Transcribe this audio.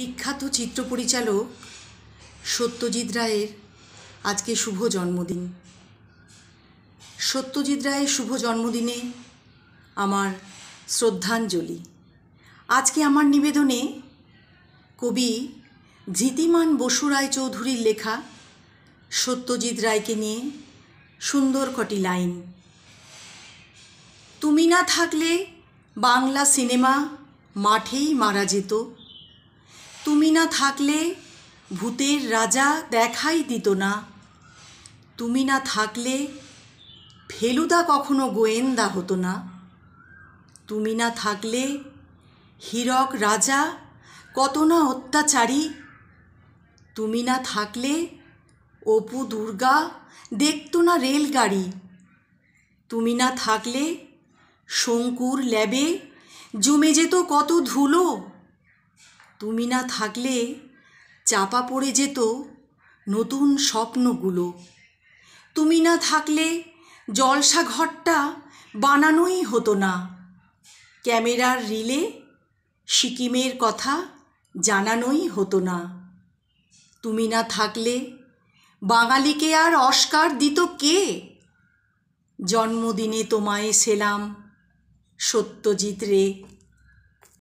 বিখ্যাত চিত্র পরিচালক সত্যজিৎ রায়ের আজকে শুভ জন্মদিন। সত্যজিৎ রায়ের শুভ জন্মদিনে আমার শ্রদ্ধাঞ্জলি। আজকে আমার নিবেদনে কবি ধৃতিমান বসু রায়চৌধুরীর লেখা সত্যজিৎ রায়কে নিয়ে সুন্দর কটি লাইন। তুমি না থাকলে বাংলা সিনেমা মাঠেই মারা যেত। তুমি না থাকলে ভূতের রাজা দেখাই দিত না। তুমি না থাকলে ফেলুদা কখনো গোয়েন্দা হতো না। তুমি না থাকলে হীরক রাজা কত না অত্যাচারী। তুমি না থাকলে অপু দুর্গা দেখতো না রেলগাড়ি। তুমি না থাকলে শঙ্কুর ল্যাবে জমে যেত কত ধুলো। তুমি না থাকলে চাপা পড়ে যেত নতুন স্বপ্নগুলো। তুমি না থাকলে জলসা ঘরটা বানানোই হতো না। ক্যামেরার রিলে সিকিমের কথা জানানোই হতো না। তুমি না থাকলে বাঙালিকে আর অস্কার দিত কে? জন্মদিনে তোমায় সেলাম সত্যজিৎ রে।